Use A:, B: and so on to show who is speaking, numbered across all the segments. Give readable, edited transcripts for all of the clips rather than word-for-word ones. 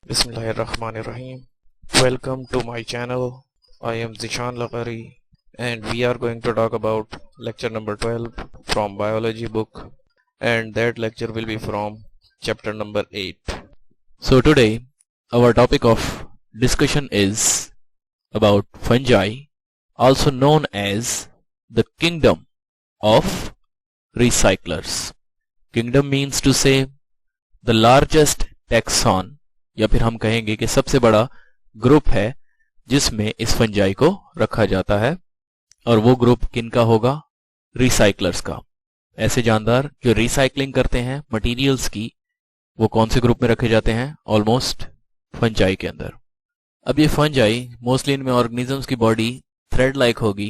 A: Bismillahirrahmanirrahim. Welcome to my channel. I am Zishan Laqari and we are going to talk about lecture number 12 from biology book, and that lecture will be from chapter number 8.
B: So today our topic of discussion is about fungi, also known as the kingdom of recyclers. Kingdom means to say the largest taxon, या फिर हम कहेंगे कि सबसे बड़ा group है जिसमें इस फंजाई को रखा जाता है, और वो ग्रुप किनका होगा? रिसाइक्लर्स का। ऐसे जानदार जो रिसाइकलिंग करते हैं मटेरियल्स की, वो कौन से ग्रुप में रखे जाते हैं? ऑलमोस्ट फंजाई के अंदर। अब ये फंजाई मोस्टली इनमें ऑर्गेनिजम्स की बॉडी थ्रेड लाइक होगी।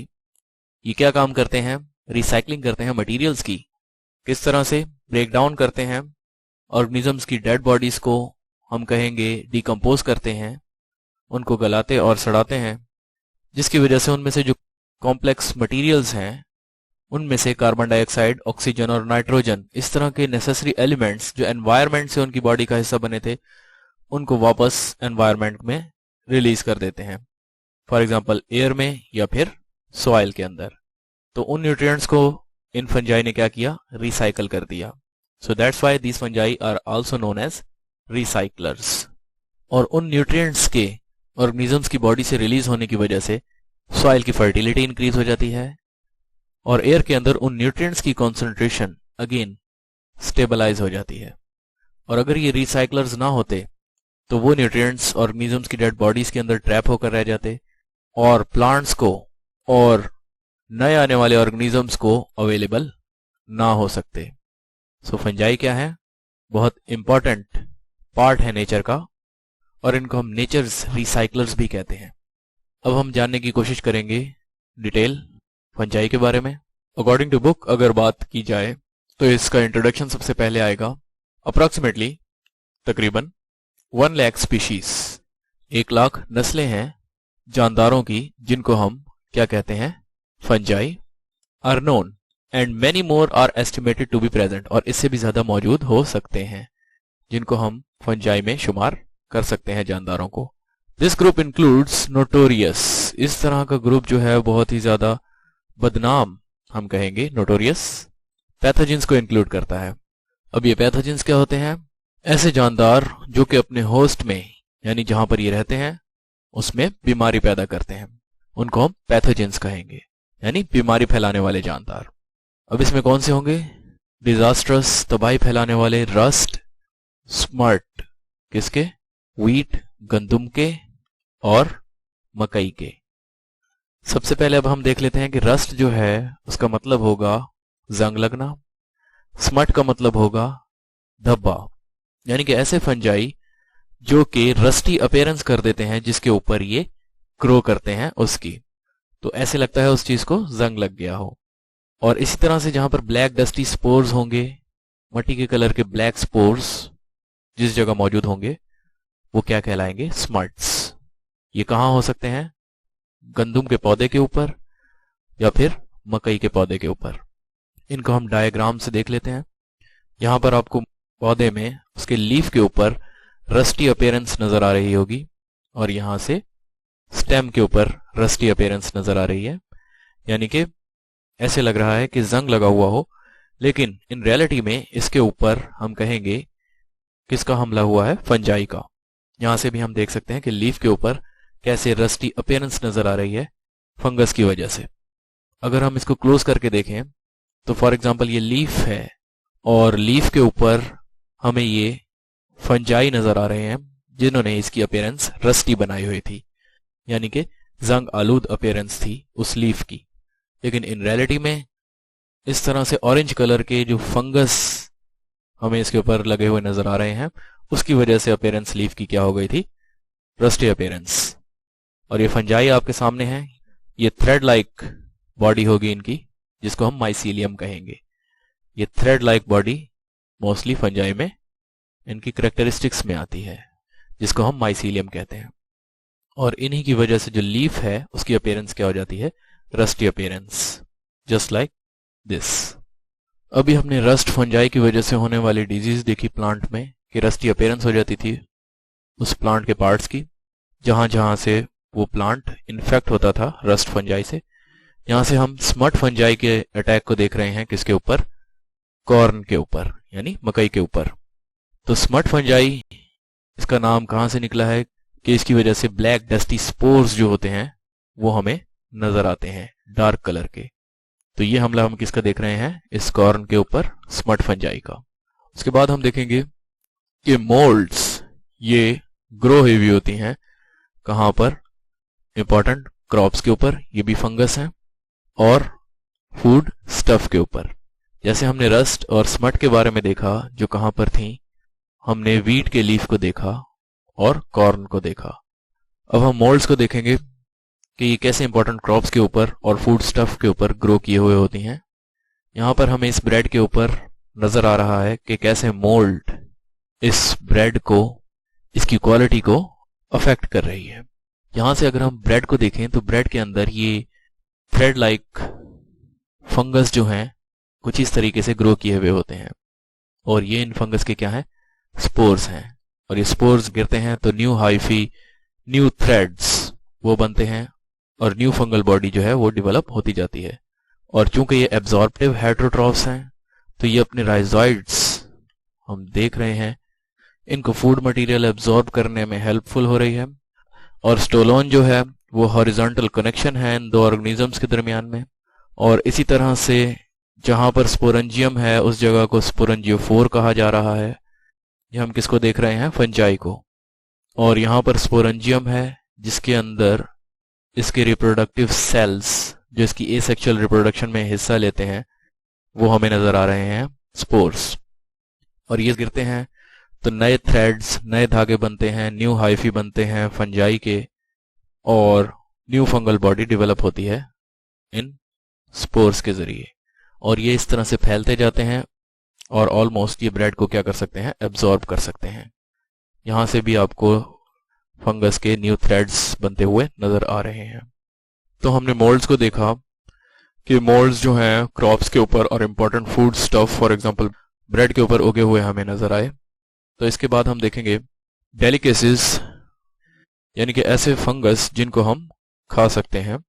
B: ये क्या काम करते हैं? रिसाइकलिंग करते हैं मटेरियल्स की। किस तरह से? ब्रेक डाउन करते हैं ऑर्गेनिजम्स की डेड बॉडीज को, हम कहेंगे डिकम्पोज करते हैं, उनको गलाते और सड़ाते हैं, जिसकी वजह से उनमें से जो कॉम्प्लेक्स मटेरियल्स हैं उनमें से कार्बन डाइऑक्साइड, ऑक्सीजन और नाइट्रोजन, इस तरह के नेसेसरी एलिमेंट्स जो एनवायरनमेंट से उनकी बॉडी का हिस्सा बने थे, उनको वापस एनवायरनमेंट में रिलीज कर देते हैं। फॉर एग्जांपल एयर में या फिर सॉइल के अंदर। तो उन न्यूट्रिएंट्स को इन फंजाई ने क्या किया? रिसाइकल कर दिया। So that's why these fungi are also known as recyclers. और उन न्यूट्रिएंट्स के ऑर्गेनिजम्स की बॉडी से रिलीज होने की वजह से सॉइल की फर्टिलिटी इंक्रीज हो जाती है, और एयर के अंदर उन न्यूट्रिएंट्स की कॉन्सेंट्रेशन अगेन स्टेबलाइज हो जाती है। और अगर ये रिसाइक्लर्स ना होते तो वो न्यूट्रिएंट्स ऑर्गेनिजम्स की डेड बॉडीज के अंदर ट्रैप होकर रह जाते और प्लांट्स को और नए आने वाले ऑर्गेनिजम्स को अवेलेबल ना हो सकते। सो फंजाई क्या है? बहुत इंपॉर्टेंट पार्ट है नेचर का, और इनको हम नेचर्स रिसाइक्लर्स भी कहते हैं। अब हम जानने की कोशिश करेंगे डिटेल फंजाई के बारे में। अकॉर्डिंग टू बुक अगर बात की जाए तो इसका इंट्रोडक्शन सबसे पहले आएगा। अप्रॉक्सीमेटली तकरीबन 1 लाख स्पीशीज, 1 लाख नस्लें हैं जानदारों की, जिनको हम क्या कहते हैं? Fungi. Are known and many more are estimated to be present, और इससे भी ज्यादा मौजूद हो सकते हैं जिनको हम फंजाई में शुमार कर सकते हैं जानदारों को। दिस ग्रुप इंक्लूड्स नोटोरियस, इस तरह का ग्रुप जो है बहुत ही ज्यादा बदनाम, हम कहेंगे नोटोरियस, पैथोजेंस को इंक्लूड करता है। अब ये पैथोजेंस क्या होते हैं? ऐसे जानदार जो कि अपने होस्ट में, यानी जहां पर ये रहते हैं उसमें बीमारी पैदा करते हैं, उनको हम पैथोजेंस कहेंगे, यानी बीमारी फैलाने वाले जानदार। अब इसमें कौन से होंगे? डिजास्ट्रस, तबाही फैलाने वाले, रस्ट, स्मर्ट, किसके? व्हीट, गंदुम के और मकई के। सबसे पहले अब हम देख लेते हैं कि रस्ट जो है उसका मतलब होगा जंग लगना, स्मर्ट का मतलब होगा धब्बा, यानी कि ऐसे फंजाई जो कि रस्टी अपीयरेंस कर देते हैं जिसके ऊपर ये ग्रो करते हैं उसकी, तो ऐसे लगता है उस चीज को जंग लग गया हो। और इसी तरह से जहां पर ब्लैक डस्टी स्पोर्स होंगे, मट्टी के कलर के ब्लैक स्पोर्स जिस जगह मौजूद होंगे, वो क्या कहलाएंगे? स्मर्ट्स। ये कहां हो सकते हैं? गंदुम के पौधे के ऊपर या फिर मकई के पौधे के ऊपर। इनको हम डायग्राम से देख लेते हैं। यहां पर आपको पौधे में उसके लीफ के ऊपर रस्टी अपीयरेंस नजर आ रही होगी, और यहां से स्टेम के ऊपर रस्टी अपीयरेंस नजर आ रही है, यानी कि ऐसे लग रहा है कि जंग लगा हुआ हो, लेकिन इन रियलिटी में इसके ऊपर हम कहेंगे किसका हमला हुआ है? फंजाई का। यहां से भी हम देख सकते हैं कि लीफ के ऊपर कैसे रस्टी अपीयरेंस नजर आ रही है फंगस की वजह से। अगर हम इसको क्लोज करके देखें तो फॉर एग्जांपल ये लीफ है, और लीफ के ऊपर हमें ये फंजाई नजर आ रहे हैं जिन्होंने इसकी अपीयरेंस रस्टी बनाई हुई थी, यानी कि जंग आलूद अपीयरेंस थी उस लीफ की। लेकिन इन रियलिटी में इस तरह से ऑरेंज कलर के जो फंगस हमें इसके ऊपर लगे हुए नजर आ रहे हैं, उसकी वजह से अपीयरेंस लीफ की क्या हो गई थी? Rusty appearance. और ये फंजाई आपके सामने है, ये थ्रेड लाइक बॉडी होगी इनकी, जिसको हम माइसीलियम कहेंगे। ये thread like body mostly fungi में इनकी करेक्टरिस्टिक्स में आती है, जिसको हम माइसीलियम कहते हैं। और इन्हीं की वजह से जो लीफ है उसकी अपीयरेंस क्या हो जाती है? Rusty appearance, just like this. अभी हमने रस्ट फंजाई की वजह से होने वाली डिजीज देखी प्लांट में, कि रस्टी अपीयरेंस हो जाती थी, उस प्लांट के पार्ट्स की, जहां जहां से वो प्लांट इन्फेक्ट होता था रस्ट फंजाई से। यहां से हम स्मट फंजाई के अटैक को देख रहे हैं, किसके ऊपर? कॉर्न के ऊपर, यानी मकई के ऊपर। तो स्मट फंजाई, इसका नाम कहां से निकला है कि इसकी वजह से ब्लैक डस्टी स्पोर्स जो होते हैं वो हमें नजर आते हैं डार्क कलर के। तो ये हमला हम किसका देख रहे हैं? इस कॉर्न के ऊपर स्मट फंजाई का। उसके बाद हम देखेंगे कि मोल्ड्स ये ग्रो हेवी होती हैं कहां पर? इंपॉर्टेंट क्रॉप्स के ऊपर, ये भी फंगस हैं, और फूड स्टफ के ऊपर। जैसे हमने रस्ट और स्मट के बारे में देखा जो कहां पर थी, हमने वीट के लीफ को देखा और कॉर्न को देखा। अब हम मोल्ड्स को देखेंगे कि ये कैसे इंपॉर्टेंट क्रॉप्स के ऊपर और फूड स्टफ के ऊपर ग्रो किए हुए होती हैं। यहां पर हमें इस ब्रेड के ऊपर नजर आ रहा है कि कैसे मोल्ड इस ब्रेड को, इसकी क्वालिटी को अफेक्ट कर रही है। यहां से अगर हम ब्रेड को देखें तो ब्रेड के अंदर ये थ्रेड लाइक फंगस जो हैं कुछ इस तरीके से ग्रो किए हुए होते हैं, और ये इन फंगस के क्या हैं? स्पोर्स हैं। और ये स्पोर्स गिरते हैं तो न्यू हाइफी, न्यू थ्रेड्स वो बनते हैं, और न्यू फंगल बॉडी जो है वो डेवलप होती जाती है। और चूंकि ये एब्जॉर्प्टिव हेटेरोट्रॉफ्स हैं तो ये अपने राइजोइड्स हम देख रहे हैं, इनको फूड मटेरियल एब्जॉर्ब करने में हेल्पफुल हो रही है। और स्टोलोन जो है वो हॉरिजॉन्टल कनेक्शन है इन दो ऑर्गेनिजम्स के दरमियान में। और इसी तरह से जहां पर स्पोरेंजियम है उस जगह को स्पोरेंजियोफोर कहा जा रहा है। ये हम किसको देख रहे हैं? फंजाई को। और यहां पर स्पोरेंजियम है जिसके अंदर इसके रिप्रोडक्टिव सेल्स जो इसकी एसेक्सुअल रिप्रोडक्शन में हिस्सा लेते हैं वो हमें नजर आ रहे हैं, स्पोर्स। और ये गिरते हैं तो नए थ्रेड्स, नए धागे बनते हैं, न्यू हाइफी बनते हैं फंजाई के, और न्यू फंगल बॉडी डेवलप होती है इन स्पोर्स के जरिए। और ये इस तरह से फैलते जाते हैं और ऑलमोस्ट ये ब्रेड को क्या कर सकते हैं? एब्जॉर्ब कर सकते हैं। यहां से भी आपको फंगस के न्यू थ्रेड्स बनते हुए नजर आ रहे हैं। तो हमने मोल्ड्स को देखा कि मोल्ड्स जो हैं क्रॉप्स के ऊपर और important food stuff for example bread के ऊपर उगे हुए हमें नजर आए। तो इसके बाद हम देखेंगे डेलिकेसीज, यानी कि ऐसे फंगस जिनको हम खा सकते हैं,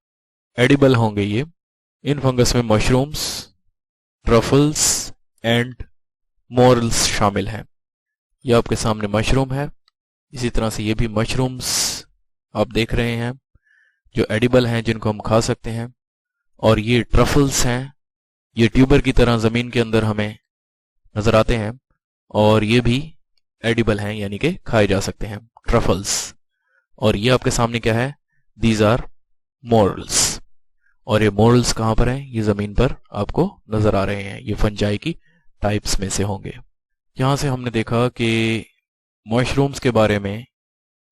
B: एडिबल होंगे ये। इन फंगस में मशरूम्स, ट्रफल्स एंड मोरल्स शामिल हैं। ये आपके सामने मशरूम है, इसी तरह से ये भी मशरूम्स आप देख रहे हैं जो एडिबल हैं, जिनको हम खा सकते हैं। और ये ट्रफल्स हैं, ये ट्यूबर की तरह जमीन के अंदर हमें नजर आते हैं, और ये भी एडिबल हैं, यानी कि खाए जा सकते हैं, ट्रफल्स। और ये आपके सामने क्या है? These are morels. और ये मोरल्स कहां पर हैं? ये जमीन पर आपको नजर आ रहे हैं, ये फंजाई की टाइप्स में से होंगे। यहां से हमने देखा कि मशरूम्स के बारे में,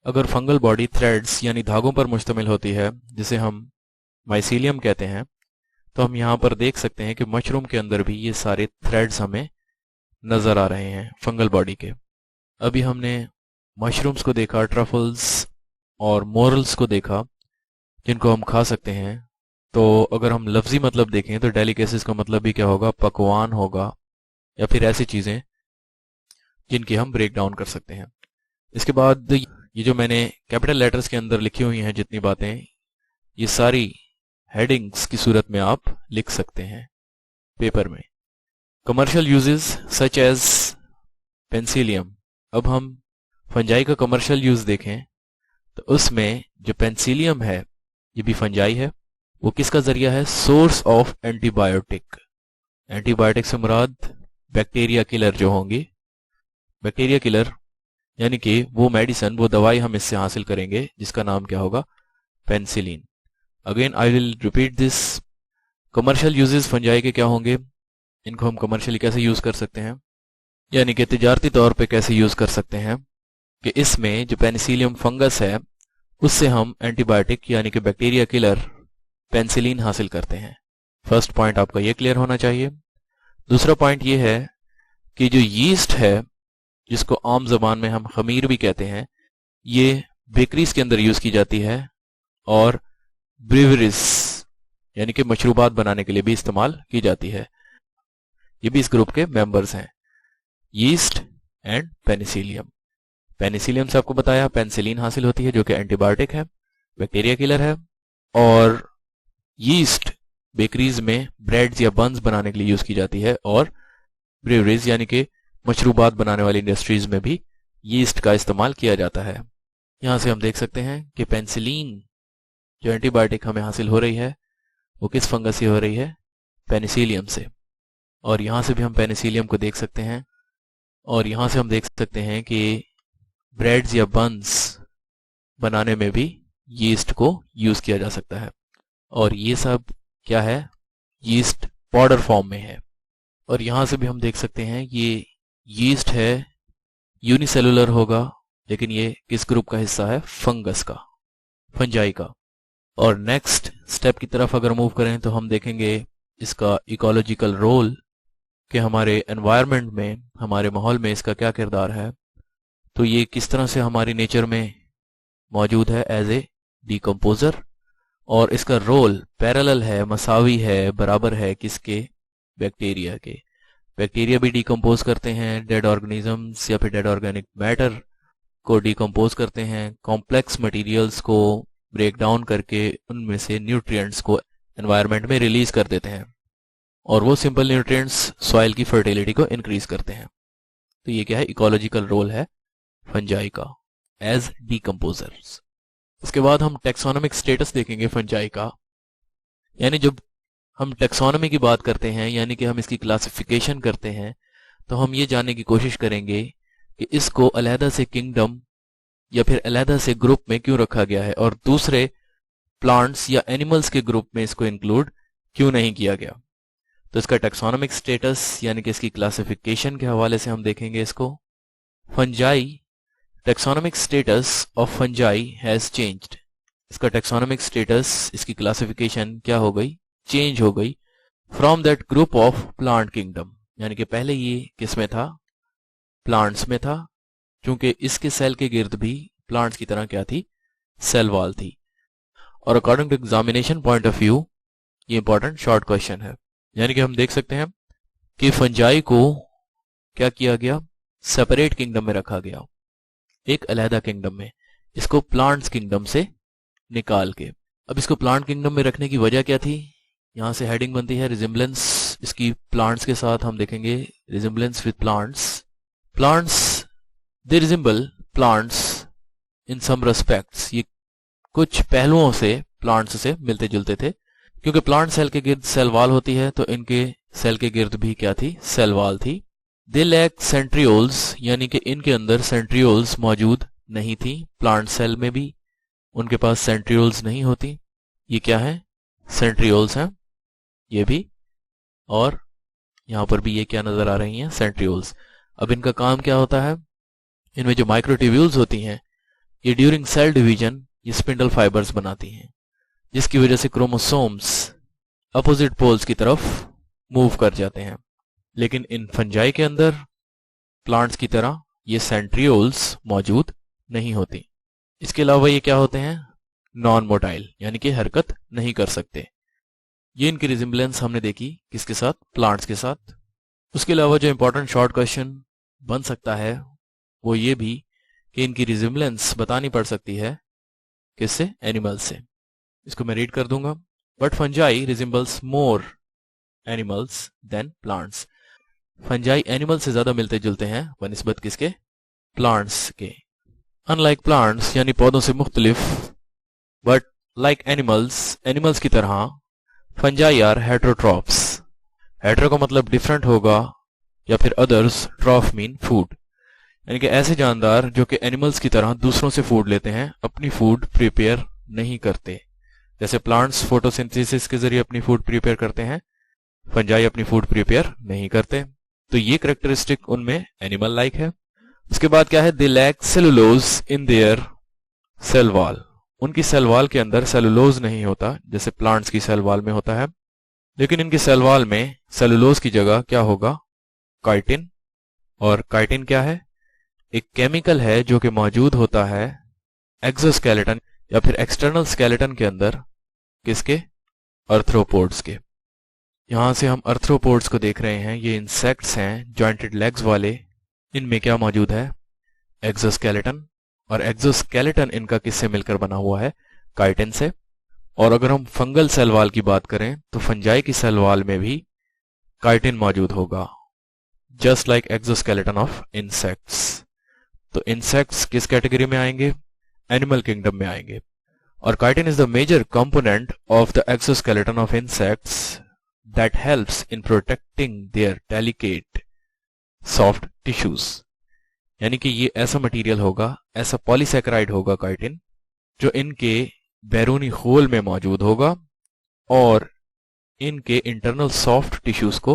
B: अगर फंगल बॉडी थ्रेड्स यानी धागों पर मुश्तमिल होती है जिसे हम माइसीलियम कहते हैं, तो हम यहां पर देख सकते हैं कि मशरूम के अंदर भी ये सारे थ्रेड्स हमें नजर आ रहे हैं फंगल बॉडी के। अभी हमने मशरूम्स को देखा, ट्रफल्स और मोरल्स को देखा जिनको हम खा सकते हैं। तो अगर हम लफ्जी मतलब देखें तो डेलिकेसीज का मतलब भी क्या होगा? पकवान होगा, या फिर ऐसी चीजें जिनकी हम ब्रेक डाउन कर सकते हैं। इसके बाद ये जो मैंने कैपिटल लेटर्स के अंदर लिखी हुई हैं जितनी बातें, ये सारी हेडिंग्स की सूरत में आप लिख सकते हैं पेपर में। Commercial uses such as penicillium. अब हम फंजाई का कमर्शियल यूज देखें तो उसमें जो पेंसिलियम है ये भी फंजाई है। वो किसका जरिया है? Source of antibiotic. एंटीबायोटिक से मुराद बैक्टीरिया किलर जो होंगी, बैक्टीरिया किलर यानी कि वो मेडिसिन, वो दवाई हम इससे हासिल करेंगे जिसका नाम क्या होगा? Penicillin. Again I will repeat this. Commercial uses fungi के क्या होंगे? इनको हम कमर्शियली कैसे यूज कर सकते हैं, यानी कि तिजारती तौर पे कैसे यूज कर सकते हैं, कि इसमें जो पेनिसिलियम फंगस है उससे हम एंटीबायोटिक यानी कि बैक्टीरिया किलर पेंसिलिन हासिल करते हैं। फर्स्ट पॉइंट आपका ये क्लियर होना चाहिए। दूसरा पॉइंट ये है कि जो यीस्ट है, जिसको आम जबान में हम खमीर भी कहते हैं, ये बेकरीज के अंदर यूज की जाती है और ब्रीवरीज यानी कि मशरूबात बनाने के लिए भी इस्तेमाल की जाती है। ये भी इस ग्रुप के मेंबर्स हैं, यीस्ट एंड पेनिसिलियम। पेनिसिलियम से आपको बताया पेनिसिलिन हासिल होती है जो कि एंटीबायोटिक है, बैक्टीरिया किलर है। और यीस्ट बेकरीज में ब्रेड्स या बन्स बनाने के लिए यूज की जाती है, और ब्रेवरीज यानी कि मशरूबात बनाने वाली इंडस्ट्रीज में भी यीस्ट का इस्तेमाल किया जाता है। यहाँ से हम देख सकते हैं कि पेनिसिलिन जो एंटीबायोटिक हमें हासिल हो रही है वो किस फंगस से हो रही है, पेनिसिलियम से। और यहाँ से भी हम पेनिसिलियम को देख सकते हैं, और यहाँ से हम देख सकते हैं कि ब्रेड्स या बन्स बनाने में भी यीस्ट को यूज किया जा सकता है। और ये सब क्या है, यीस्ट पाउडर फॉर्म में है। और यहाँ से भी हम देख सकते हैं ये यीस्ट है, यूनिसेलुलर होगा, लेकिन ये किस ग्रुप का हिस्सा है, फंगस का, फंजाई का। और नेक्स्ट स्टेप की तरफ अगर मूव करें तो हम देखेंगे इसका इकोलॉजिकल रोल, कि हमारे एनवायरनमेंट में, हमारे माहौल में इसका क्या किरदार है। तो ये किस तरह से हमारी नेचर में मौजूद है एज ए डिकम्पोजर, और इसका रोल पैरेलल है, मसावी है, बराबर है किसके, बैक्टीरिया के। बैक्टीरिया भी डिकम्पोज करते हैं डेड ऑर्गेनिजम्स या फिर डेड ऑर्गेनिक मैटर को डिकम्पोज करते हैं, कॉम्प्लेक्स मटेरियल्स को ब्रेक डाउन करके उनमें से न्यूट्रिएंट्स को एनवायरनमेंट में रिलीज कर देते हैं, और वो सिंपल न्यूट्रिएंट्स सॉइल की फर्टिलिटी को इंक्रीज करते हैं। तो ये क्या है, इकोलॉजिकल रोल है फंजाई का एज डिकम्पोजर्स। उसके बाद हम टेक्सोनोमिक स्टेटस देखेंगे फंजाई का। यानी जब हम टेक्सोनोमी की बात करते हैं, यानी कि हम इसकी क्लासिफिकेशन करते हैं, तो हम ये जानने की कोशिश करेंगे कि इसको अलहदा से किंगडम या फिर अलहदा से ग्रुप में क्यों रखा गया है, और दूसरे प्लांट्स या एनिमल्स के ग्रुप में इसको इंक्लूड क्यों नहीं किया गया। तो इसका टेक्सोनोमिक स्टेटस यानी कि इसकी क्लासिफिकेशन के हवाले से हम देखेंगे इसको। Fungi, taxonomic status of fungi has changed. इसका टेक्सोनोमिक स्टेटस, इसकी क्लासिफिकेशन क्या हो गई, चेंज हो गई from that group of plant kingdom. यानी कि पहले ये किस में था, प्लांट्स में था, क्योंकि इसके सेल के गिर्द भी प्लांट्स की तरह क्या थी, सेल वॉल थी। और according to examination point of view ये इंपॉर्टेंट शॉर्ट क्वेश्चन है। यानी कि हम देख सकते हैं कि फंजाई को क्या किया गया, सेपरेट किंगडम में रखा गया, एक अलहदा किंगडम में, इसको प्लांट्स किंगडम से निकाल के। अब इसको प्लांट किंगडम में रखने की वजह क्या थी, यहां से हेडिंग बनती है रिजेम्बलेंस इसकी प्लांट्स के साथ। हम देखेंगे resemblance with plants. Plants, they resemble plants in some respects. ये कुछ पहलुओं से प्लांट्स से मिलते जुलते थे, क्योंकि प्लांट सेल के गिर्द सेल वॉल होती है, तो इनके सेल के गिर्द भी क्या थी, सेल वॉल थी। दे लैक सेंट्रियोल्स, यानी कि इनके अंदर सेंट्रियोल्स मौजूद नहीं थी। प्लांट सेल में भी उनके पास सेंट्रियोल्स नहीं होती। ये क्या है, सेंट्रियोल्स हैं ये भी, और यहां पर भी ये क्या नजर आ रही हैं, सेंट्रियोल्स। अब इनका काम क्या होता है, इनमें जो माइक्रोट्यूब्यूल्स होती हैं ये ड्यूरिंग सेल डिवीजन ये स्पिंडल फाइबर्स बनाती हैं, जिसकी वजह से क्रोमोसोम्स अपोजिट पोल्स की तरफ मूव कर जाते हैं। लेकिन इन फंजाई के अंदर प्लांट्स की तरह ये सेंट्रियोल्स मौजूद नहीं होती। इसके अलावा ये क्या होते हैं, नॉन मोटाइल, यानी कि हरकत नहीं कर सकते। ये इनकी रिजेम्बलेंस हमने देखी किसके साथ, प्लांट्स के साथ। उसके अलावा जो इंपॉर्टेंट शॉर्ट क्वेश्चन बन सकता है वो ये भी कि इनकी रिजेम्बलेंस बतानी पड़ सकती है किससे, एनिमल से। इसको मैं रीड कर दूंगा। But fungi resembles more animals than plants. Fungi animal से ज्यादा मिलते जुलते हैं बनिस्बत किसके, प्लांट्स के। अनलाइक प्लांट्स यानी पौधों से मुख्तलिफ, बट लाइक एनिमल्स, एनिमल्स की तरह फंजाई आर हेट्रोट्रॉप्स। हेट्रो का मतलब डिफरेंट होगा या फिर अदर्स, ट्रॉफ मीन फूड, यानी कि ऐसे जानदार जो कि एनिमल्स की तरह दूसरों से फूड लेते हैं, अपनी फूड प्रिपेयर नहीं करते। जैसे प्लांट्स फोटोसिंथेसिस के जरिए अपनी फूड प्रिपेयर करते हैं, फंजाई अपनी फूड प्रिपेयर नहीं करते। तो ये कैरेक्टरिस्टिक उनमें एनिमल लाइक है। उसके बाद क्या है, they lack cellulose in their cell wall. उनकी सेल वॉल के अंदर सेलुलोज नहीं होता जैसे प्लांट्स की सेल वॉल में होता है, लेकिन इनकी सेल वॉल में सेलुलोज की जगह क्या होगा, काइटिन। और काइटिन क्या है, एक केमिकल है जो कि मौजूद होता है एक्सोस्केलेटन या फिर एक्सटर्नल स्केलेटन के अंदर, किसके, अर्थ्रोपोड्स के। यहां से हम अर्थ्रोपोड्स को देख रहे हैं, ये इंसेक्ट्स हैं जॉइंटेड लेग्स वाले। इनमें क्या मौजूद है, एक्सोस्केलेटन, और एक्सोस्केलेटन इनका किससे मिलकर बना हुआ है? काइटिन से। और अगर हम फंगल सेल वॉल की बात करें तो फंजाई की सेल वॉल में भी काइटिन मौजूद होगा, just like exoskeleton of insects. तो इंसेक्ट्स किस कैटेगरी में आएंगे? एनिमल किंगडम में आएंगे। और chitin is the major component of the exoskeleton of insects that helps in protecting their delicate soft tissues. यानी कि ये ऐसा मटेरियल होगा, ऐसा पॉलीसैकेराइड होगा काइटिन, जो इनके बैरूनी खोल में मौजूद होगा और इनके इंटरनल सॉफ्ट टिश्यूज को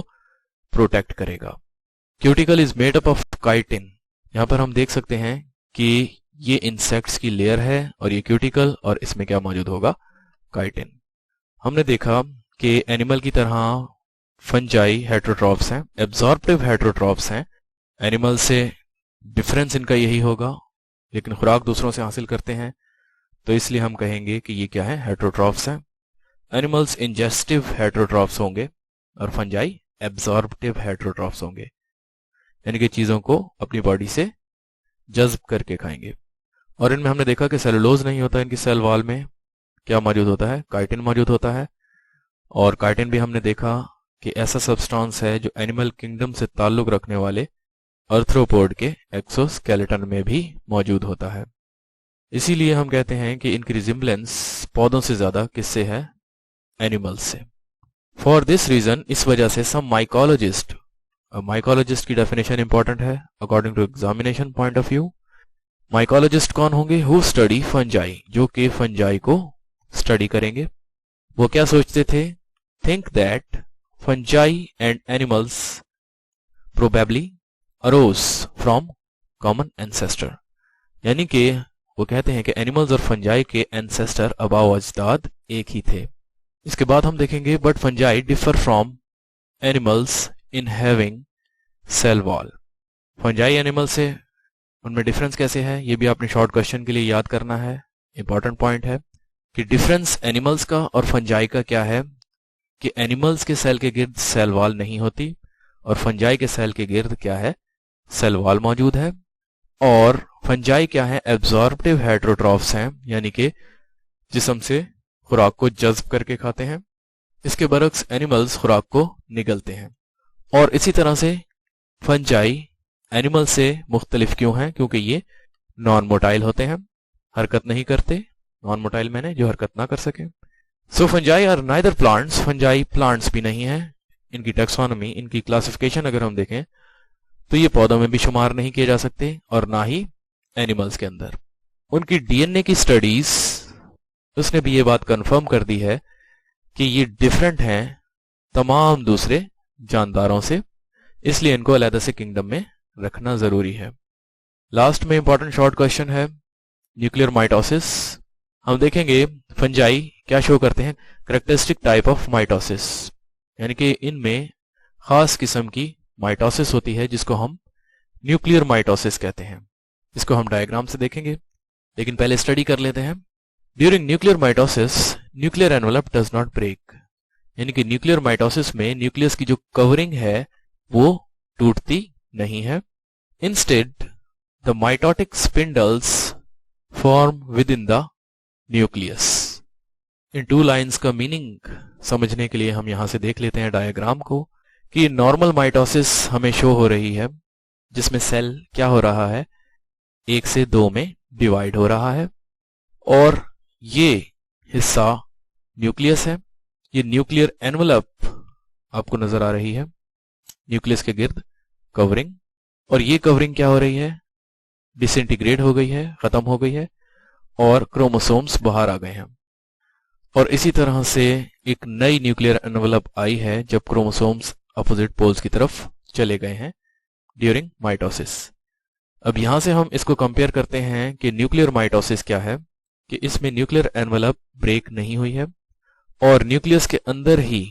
B: प्रोटेक्ट करेगा। Cuticle is made up of chitin. यहां पर हम देख सकते हैं कि ये इंसेक्ट्स की लेयर है और ये क्यूटिकल, और इसमें क्या मौजूद होगा? काइटिन। हमने देखा कि एनिमल की तरह फंजाई हेटेरोट्रॉप्स हैं, एब्जॉर्प्टिव हेटेरोट्रॉप्स हैं। एनिमल से डिफरेंस इनका यही होगा, लेकिन खुराक दूसरों से हासिल करते हैं, तो इसलिए हम कहेंगे कि ये क्या है? हेटेरोट्रॉप्स हैं। एनिमल्स इंजेस्टिव हेटेरोट्रॉप्स होंगे और फंजाई एब्जॉर्प्टिव हेटेरोट्रॉप्स होंगे, यानी कि चीजों को अपनी बॉडी से जज्ब करके खाएंगे। और इनमें हमने देखा कि सेलुलोज नहीं होता इनकी सेल वॉल में, क्या मौजूद होता है? काइटिन मौजूद होता है। और काइटिन भी हमने देखा कि ऐसा सब्सटेंस है जो एनिमल किंगडम से ताल्लुक रखने वाले आर्थ्रोपोड के एक्सोस्केलेटन में भी मौजूद होता है। इसीलिए हम कहते हैं कि इनकी रिजेम्बलेंस पौधों से ज्यादा किससे है? एनिमल्स से। फॉर दिस रीजन, इस वजह से सम माइकोलॉजिस्ट, माइकोलॉजिस्ट की डेफिनेशन इंपॉर्टेंट है according to examination point of view. Mycologist कौन होंगे? हु स्टडी फंजाई, जो कि फंजाई को स्टडी करेंगे। वो क्या सोचते थे? Think that fungi and animals probably arrows from common ancestor. यानी कि वो कहते हैं कि एनिमल्स और फंजाई के एंसेस्टर अबाव अजदाद एक ही थे। इसके बाद हम देखेंगे but fungi differ from animals in having cell wall. Fungi animal से उनमें डिफरेंस कैसे है, ये भी आपने शॉर्ट क्वेश्चन के लिए याद करना है। इंपॉर्टेंट पॉइंट है कि डिफरेंस एनिमल्स का और फंजाई का क्या है कि एनिमल्स के सेल के गिर्द सेल वॉल नहीं होती और फंजाई के सेल के गिर्द क्या है? सेल वॉल मौजूद है। और फंजाई क्या है? एब्जॉर्प्टिव हेटेरोट्रॉफ्स हैं, यानी कि जिस्म से खुराक को जज्ब करके खाते हैं। इसके बरक्स एनिमल्स खुराक को निगलते हैं। और इसी तरह से फंजाई एनिमल से मुख्तलिफ क्यों हैं? क्योंकि ये नॉन मोटाइल होते हैं, हरकत नहीं करते। नॉन मोटाइल मैंने जो हरकत ना कर सके। So fungi are neither plants, fungi plants भी नहीं है। इनकी टेक्सोनॉमी, इनकी क्लासिफिकेशन अगर हम देखें तो ये पौधों में भी शुमार नहीं किए जा सकते और ना ही एनिमल्स के अंदर। उनकी डीएनए की स्टडीज, उसने भी ये बात कंफर्म कर दी है कि ये डिफरेंट हैं तमाम दूसरे जानदारों से, इसलिए इनको अलग से किंगडम में रखना जरूरी है। लास्ट में इंपॉर्टेंट शॉर्ट क्वेश्चन है न्यूक्लियर माइटोसिस। हम देखेंगे फंजाई क्या शो करते हैं? कैरेक्टरिस्टिक टाइप ऑफ माइटोसिस, यानी कि इनमें खास किस्म की माइटोसिस होती है जिसको हम न्यूक्लियर माइटोसिस कहते हैं। इसको हम डायग्राम से देखेंगे, लेकिन पहले स्टडी कर लेते हैं। During nuclear mitosis nuclear envelope does not break, यानी कि न्यूक्लियर माइटोसिस में न्यूक्लियस की जो कवरिंग है वो टूटती नहीं है। Instead the mitotic spindles form with in the nucleus. In two lines का मीनिंग समझने के लिए हम यहां से देख लेते हैं डायग्राम को कि नॉर्मल माइटोसिस हमें शो हो रही है जिसमें सेल क्या हो रहा है? 1 से 2 में डिवाइड हो रहा है और ये हिस्सा न्यूक्लियस है। ये न्यूक्लियर एनवेलप आपको नजर आ रही है, न्यूक्लियस के गिर्द कवरिंग, और ये कवरिंग क्या हो रही है? डिसइंटीग्रेट हो गई है, खत्म हो गई है और क्रोमोसोम्स बाहर आ गए हैं। और इसी तरह से एक नई न्यूक्लियर एनवेलप आई है जब क्रोमोसोम्स अपोजिट पोल्स की तरफ चले गए हैं ड्यूरिंग माइटोसिस। अब यहां से हम इसको कंपेयर करते हैं कि न्यूक्लियर माइटोसिस क्या है, कि इसमें न्यूक्लियर एनवेलप ब्रेक नहीं हुई है और न्यूक्लियस के अंदर ही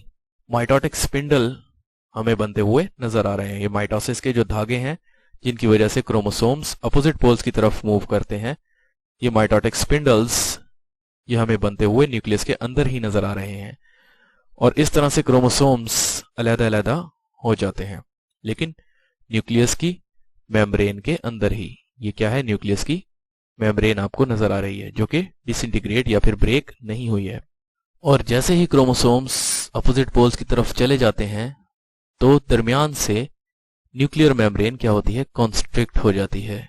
B: माइटोटिक स्पिंडल हमें बनते हुए नजर आ रहे हैं। ये माइटोसिस के जो धागे हैं जिनकी वजह से क्रोमोसोम्स अपोजिट पोल्स की तरफ मूव करते हैं, ये माइटोटिक स्पिंडल्स ये हमें बनते हुए न्यूक्लियस के अंदर ही नजर आ रहे हैं। और इस तरह से क्रोमोसोम्स अलग-अलग हो जाते हैं, लेकिन न्यूक्लियस की मेम्ब्रेन के अंदर ही। ये क्या है, न्यूक्लियस की मेम्ब्रेन आपको नजर आ रही है जो कि डिसइंटीग्रेट या फिर ब्रेक नहीं हुई है। और जैसे ही क्रोमोसोम्स अपोजिट पोल्स की तरफ चले जाते हैं तो दरमियान से न्यूक्लियर मेम्ब्रेन क्या होती है, कॉन्स्ट्रिक्ट हो जाती है।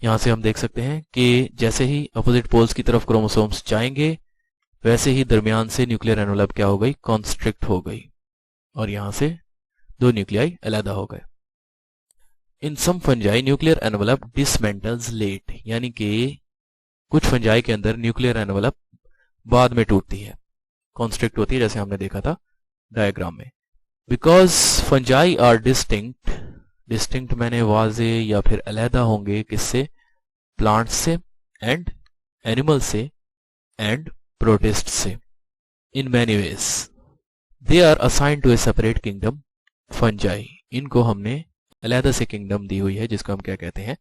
B: यहां से हम देख सकते हैं कि जैसे ही अपोजिट पोल्स की तरफ क्रोमोसोम्स जाएंगे वैसे ही दरमियान से न्यूक्लियर एनवेलप क्या हो गई, कॉन्स्ट्रिक्ट हो गई और यहां से दो न्यूक्लियाई अलग हो गए। इन सम फंजाई न्यूक्लियर एनवेलप डिसमेंटल्स लेट, यानी कि कुछ फंजाई के अंदर न्यूक्लियर एनवेलप बाद में टूटती है, कॉन्स्ट्रिक्ट होती है, जैसे हमने देखा था डायग्राम में। Because fungi are distinct, distinct मैंने वाजे या फिर अलहदा होंगे, किससे, प्लांट्स से एंड एनिमल से एंड प्रोटिस्ट से। In many ways they are assigned to a separate kingdom fungi, इनको हमने अलहदा से किंगडम दी हुई है जिसको हम क्या कहते हैं,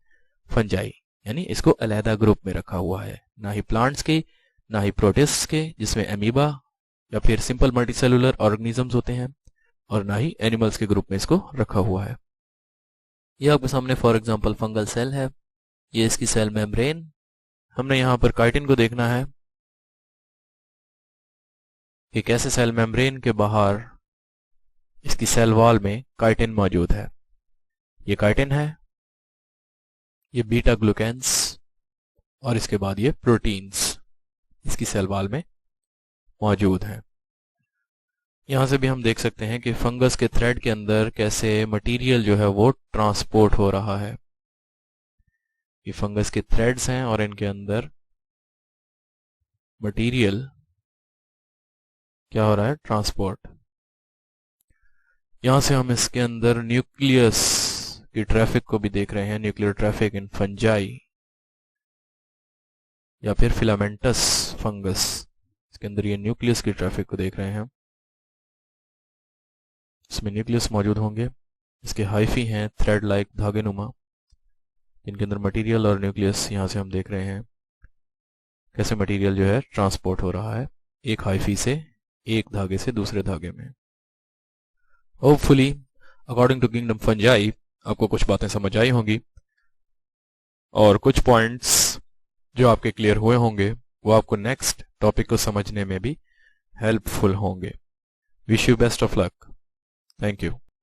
B: फंजाई, यानी इसको अलहदा ग्रुप में रखा हुआ है, ना ही प्लांट्स के ना ही प्रोटिस्ट के जिसमें एमीबा या फिर सिंपल मल्टीसेलुलर ऑर्गेनिजम्स होते हैं, और ना ही एनिमल्स के ग्रुप में इसको रखा हुआ है। ये आपके सामने फॉर एग्जांपल फंगल सेल है, ये इसकी सेल मेम्ब्रेन। हमने यहां पर काइटिन को देखना है कि कैसे सेल मेम्ब्रेन के बाहर इसकी सेल वॉल में काइटिन मौजूद है। ये काइटिन है, ये बीटा ग्लूकेंस और इसके बाद ये प्रोटीन्स इसकी सेल वॉल में मौजूद हैं। यहां से भी हम देख सकते हैं कि फंगस के थ्रेड के अंदर कैसे मटेरियल जो है वो ट्रांसपोर्ट हो रहा है। ये फंगस के थ्रेड्स हैं और इनके अंदर मटेरियल क्या हो रहा है, ट्रांसपोर्ट। यहां से हम इसके अंदर न्यूक्लियस की ट्रैफिक को भी देख रहे हैं, न्यूक्लियर ट्रैफिक इन फंजाई या फिर फिलामेंटस फंगस, इसके अंदर ये न्यूक्लियस की ट्रैफिक को देख रहे हैं। इसमें न्यूक्लियस मौजूद होंगे, इसके हाइफी हैं थ्रेड लाइक धागे नुमा, जिनके अंदर मटेरियल और न्यूक्लियस यहां से हम देख रहे हैं कैसे मटेरियल जो है ट्रांसपोर्ट हो रहा है एक हाइफी से एक धागे से दूसरे धागे में। Hopefully according to kingdom fungi आपको कुछ बातें समझ आई होंगी और कुछ पॉइंट्स जो आपके क्लियर हुए होंगे वो आपको नेक्स्ट टॉपिक को समझने में भी हेल्पफुल होंगे। Wish you best of luck. Thank you.